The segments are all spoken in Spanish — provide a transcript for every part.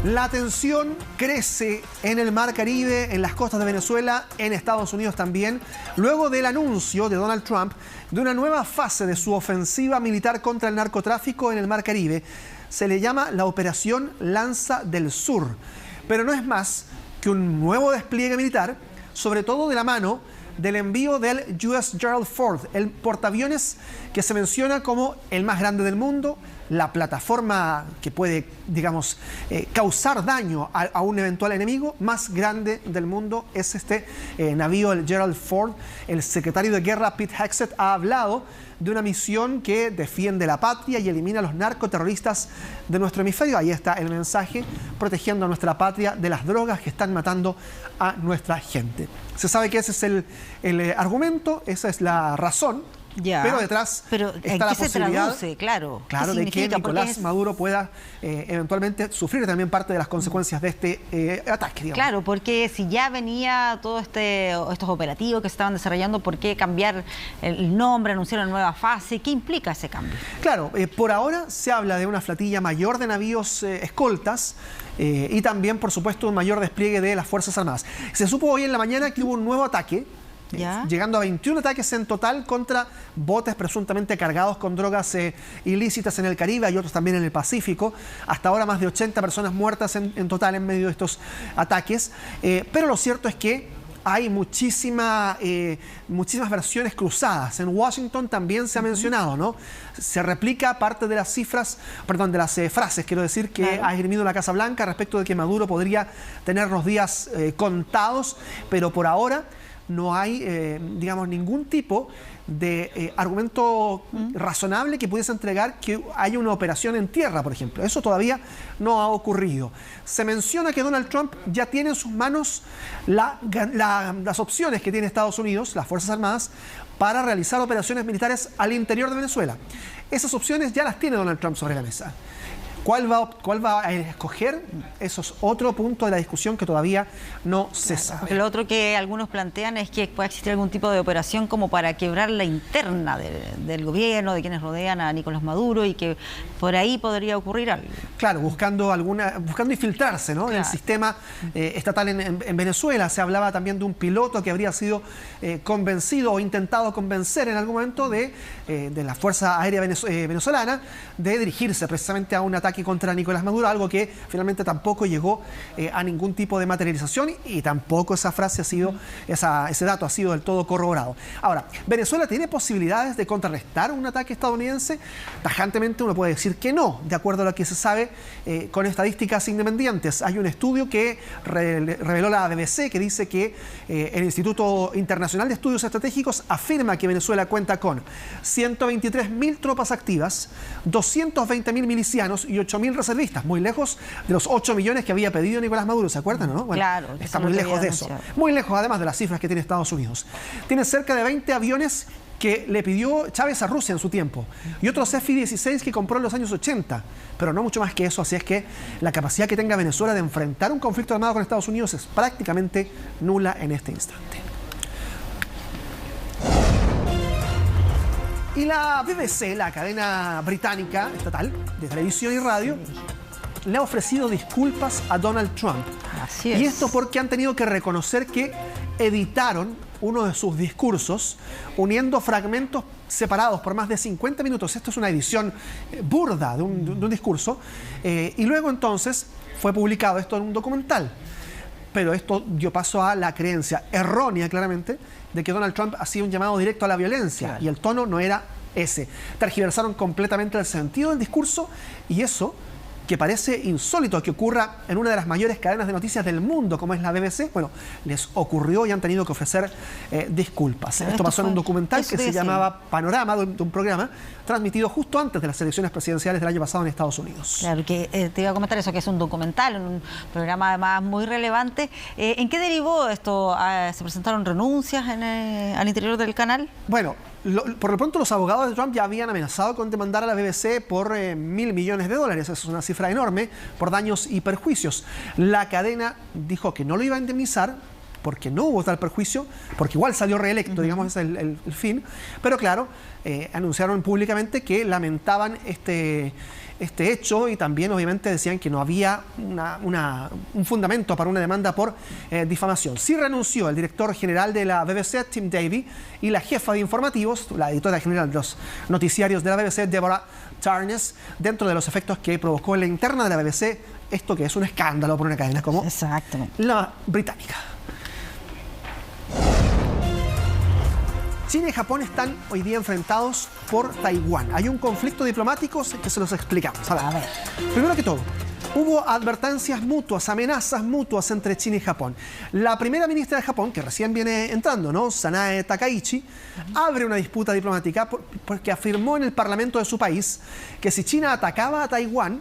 La tensión crece en el Mar Caribe, en las costas de Venezuela, en Estados Unidos también, luego del anuncio de Donald Trump de una nueva fase de su ofensiva militar contra el narcotráfico en el Mar Caribe. Se le llama la Operación Lanza del Sur, pero no es más que un nuevo despliegue militar, sobre todo de la mano del envío del U.S. Gerald Ford, el portaaviones que se menciona como el más grande del mundo, la plataforma que puede, digamos, causar daño a un eventual enemigo más grande del mundo es este navío, el Gerald Ford. El secretario de Guerra, Pete Hegseth, ha hablado de una misión que defiende la patria y elimina a los narcoterroristas de nuestro hemisferio. Ahí está el mensaje, protegiendo a nuestra patria de las drogas que están matando a nuestra gente. Se sabe que ese es el argumento, esa es la razón. Ya, pero detrás está la posibilidad, se traduce? Claro, de que Nicolás Maduro pueda eventualmente sufrir también parte de las consecuencias de este ataque, digamos. Claro, porque si ya venía todo estos operativos que se estaban desarrollando, ¿por qué cambiar el nombre, anunciar una nueva fase? ¿Qué implica ese cambio? Claro, por ahora se habla de una flotilla mayor de navíos escoltas y también, por supuesto, un mayor despliegue de las Fuerzas Armadas. Se supo hoy en la mañana que hubo un nuevo ataque, llegando a 21 ataques en total contra botes presuntamente cargados con drogas ilícitas en el Caribe y otros también en el Pacífico. Hasta ahora más de 80 personas muertas en total en medio de estos ataques. Pero lo cierto es que hay muchísimas versiones cruzadas. En Washington también se ha mencionado, ¿no? Se replica parte de las cifras, perdón, de las frases, quiero decir, que ha esgrimido la Casa Blanca respecto de que Maduro podría tener los días contados, pero por ahora no hay, digamos, ningún tipo de argumento razonable que pudiese entregar que haya una operación en tierra, por ejemplo. Eso todavía no ha ocurrido. Se menciona que Donald Trump ya tiene en sus manos las opciones que tiene Estados Unidos, las Fuerzas Armadas, para realizar operaciones militares al interior de Venezuela. Esas opciones ya las tiene Donald Trump sobre la mesa. ¿Cuál va a escoger? Eso es otro punto de la discusión que todavía no se sabe. Lo otro que algunos plantean es que pueda existir algún tipo de operación como para quebrar la interna del gobierno, de quienes rodean a Nicolás Maduro, y que por ahí podría ocurrir algo. Claro, buscando infiltrarse, ¿no? En el sistema estatal en Venezuela. Se hablaba también de un piloto que habría sido convencido o intentado convencer en algún momento de la Fuerza Aérea Venezolana de dirigirse precisamente a un ataque contra Nicolás Maduro, algo que finalmente tampoco llegó a ningún tipo de materialización y tampoco esa frase ha sido, ese dato ha sido del todo corroborado. Ahora, ¿Venezuela tiene posibilidades de contrarrestar un ataque estadounidense? Tajantemente uno puede decir que no, de acuerdo a lo que se sabe con estadísticas independientes. Hay un estudio que reveló la BBC que dice que el Instituto Internacional de Estudios Estratégicos afirma que Venezuela cuenta con 123.000 tropas activas, 220.000 milicianos y 8.000 reservistas, muy lejos de los 8 millones que había pedido Nicolás Maduro, ¿se acuerdan, no? Bueno, claro, está muy lejos de eso. Muy lejos, además, de las cifras que tiene Estados Unidos. Tiene cerca de 20 aviones que le pidió Chávez a Rusia en su tiempo y otros F-16 que compró en los años 80, pero no mucho más que eso. Así es que la capacidad que tenga Venezuela de enfrentar un conflicto armado con Estados Unidos es prácticamente nula en este instante. Y la BBC, la cadena británica estatal de televisión y radio, le ha ofrecido disculpas a Donald Trump. Así es. Y esto porque han tenido que reconocer que editaron uno de sus discursos uniendo fragmentos separados por más de 50 minutos. Esto es una edición burda de un discurso. Y luego entonces fue publicado esto en un documental. Pero esto dio paso a la creencia errónea, claramente, de que Donald Trump hacía un llamado directo a la violencia. Claro. Y el tono no era ese. Tergiversaron completamente el sentido del discurso y eso, que parece insólito que ocurra en una de las mayores cadenas de noticias del mundo, como es la BBC, bueno, les ocurrió y han tenido que ofrecer disculpas. Esto pasó en un documental que se llamaba Panorama, de un programa transmitido justo antes de las elecciones presidenciales del año pasado en Estados Unidos. Claro, que te iba a comentar eso, que es un documental, un programa además muy relevante. ¿En qué derivó esto? ¿Se presentaron renuncias al interior del canal? Bueno, por lo pronto los abogados de Trump ya habían amenazado con demandar a la BBC por $1.000 millones. Esa es una cifra enorme por daños y perjuicios. La cadena dijo que no lo iba a indemnizar porque no hubo tal perjuicio, porque igual salió reelecto, digamos, ese es el fin. Pero claro, anunciaron públicamente que lamentaban este este hecho y también obviamente decían que no había un fundamento para una demanda por difamación. Sí renunció el director general de la BBC, Tim Davie, y la jefa de informativos, la editora general de los noticiarios de la BBC, Deborah Tarnes, dentro de los efectos que provocó en la interna de la BBC, esto que es un escándalo por una cadena como la británica. China y Japón están hoy día enfrentados por Taiwán. Hay un conflicto diplomático que se los explicamos. A ver, primero que todo, hubo advertencias mutuas, amenazas mutuas entre China y Japón. La primera ministra de Japón, que recién viene entrando, ¿no?, Sanae Takaichi, abre una disputa diplomática porque afirmó en el parlamento de su país que si China atacaba a Taiwán,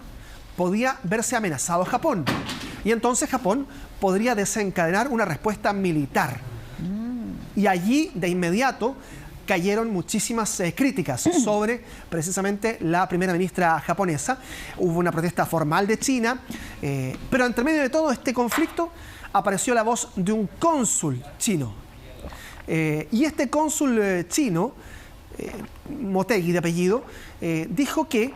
podía verse amenazado a Japón. Y entonces Japón podría desencadenar una respuesta militar. Y allí, de inmediato, cayeron muchísimas críticas sobre precisamente la primera ministra japonesa. Hubo una protesta formal de China, pero entre medio de todo este conflicto apareció la voz de un cónsul chino. Y este cónsul chino, Motegi de apellido, dijo que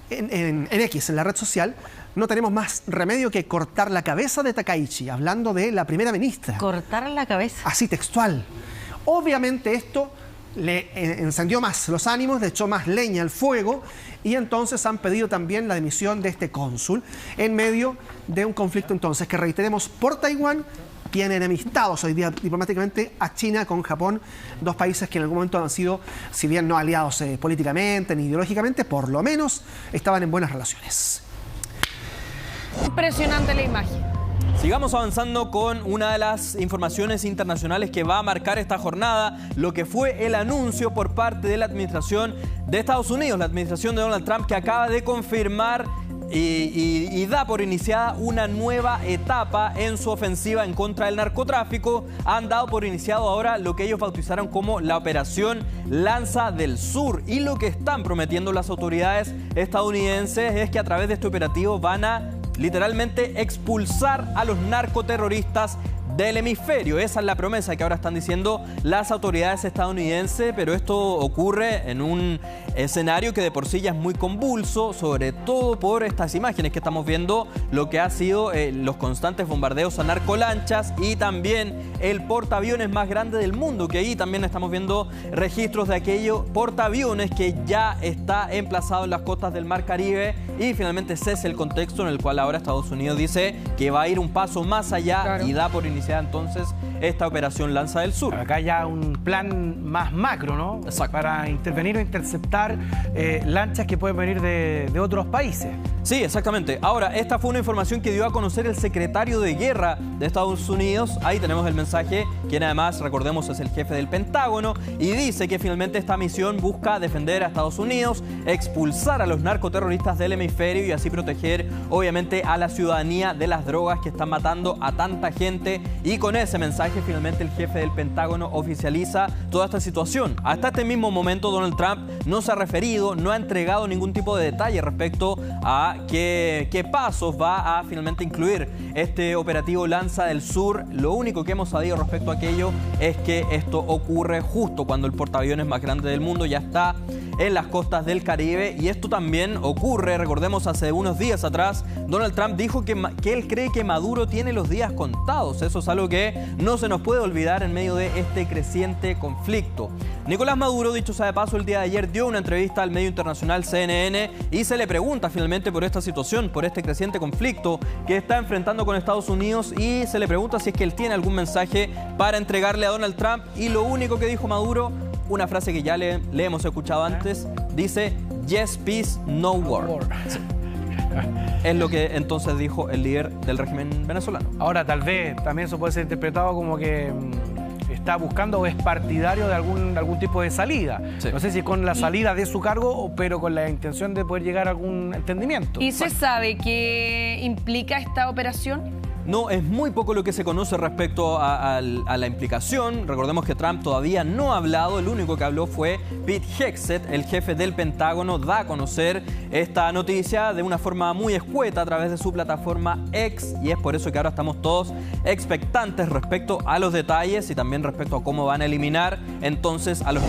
en X, en la red social, no tenemos más remedio que cortar la cabeza de Takaichi, hablando de la primera ministra. ¿Cortar la cabeza? Así, textual. Obviamente esto le encendió más los ánimos, le echó más leña al fuego y entonces han pedido también la dimisión de este cónsul en medio de un conflicto entonces que, reiteremos, por Taiwán tiene enemistados hoy día diplomáticamente a China con Japón, dos países que en algún momento han sido, si bien no aliados políticamente ni ideológicamente, por lo menos estaban en buenas relaciones. Impresionante la imagen. Sigamos avanzando con una de las informaciones internacionales que va a marcar esta jornada, lo que fue el anuncio por parte de la administración de Estados Unidos, la administración de Donald Trump, que acaba de confirmar y da por iniciada una nueva etapa en su ofensiva en contra del narcotráfico. Han dado por iniciado ahora lo que ellos bautizaron como la Operación Lanza del Sur, y lo que están prometiendo las autoridades estadounidenses es que a través de este operativo van a literalmente expulsar a los narcoterroristas del hemisferio. Esa es la promesa que ahora están diciendo las autoridades estadounidenses, pero esto ocurre en un escenario que de por sí ya es muy convulso, sobre todo por estas imágenes que estamos viendo, lo que ha sido los constantes bombardeos a narcolanchas y también el portaaviones más grande del mundo, que ahí también estamos viendo registros de aquello portaaviones que ya está emplazado en las costas del Mar Caribe, y finalmente ese es el contexto en el cual ahora Estados Unidos dice que va a ir un paso más allá y da por iniciada entonces esta Operación Lanza del Sur. Acá ya un plan más macro, ¿no? Exacto. Para intervenir o interceptar lanchas que pueden venir de otros países. Sí, exactamente. Ahora, esta fue una información que dio a conocer el secretario de Guerra de Estados Unidos. Ahí tenemos el mensaje, quien además, recordemos, es el jefe del Pentágono, y dice que finalmente esta misión busca defender a Estados Unidos, expulsar a los narcoterroristas del hemisferio y así proteger, obviamente, a la ciudadanía de las drogas que están matando a tanta gente. Y con ese mensaje, finalmente, el jefe del Pentágono oficializa toda esta situación. Hasta este mismo momento, Donald Trump no se ha referido, no ha entregado ningún tipo de detalle respecto a qué pasos va a finalmente incluir este operativo Lanza del Sur. Lo único que hemos sabido respecto a aquello es que esto ocurre justo cuando el portaaviones más grande del mundo ya está en las costas del Caribe, y esto también ocurre, recordemos, hace unos días atrás Donald Trump dijo que él cree que Maduro tiene los días contados. Eso es algo que no se nos puede olvidar en medio de este creciente conflicto. Nicolás Maduro, dicho sea de paso, el día de ayer dio una entrevista al medio internacional CNN y se le pregunta finalmente por esta situación, por este creciente conflicto que está enfrentando con Estados Unidos, y se le pregunta si es que él tiene algún mensaje para entregarle a Donald Trump, y lo único que dijo Maduro, una frase que ya le hemos escuchado antes, dice "Yes, peace, no war". Sí. Es lo que entonces dijo el líder del régimen venezolano. Ahora, tal vez también eso puede ser interpretado como que está buscando o es partidario de algún tipo de salida. Sí. No sé si con la salida de su cargo, pero con la intención de poder llegar a algún entendimiento. ¿Y se sabe qué implica esta operación? No, es muy poco lo que se conoce respecto a la implicación. Recordemos que Trump todavía no ha hablado. El único que habló fue Pete Hegseth, el jefe del Pentágono. Da a conocer esta noticia de una forma muy escueta a través de su plataforma X, y es por eso que ahora estamos todos expectantes respecto a los detalles y también respecto a cómo van a eliminar entonces a los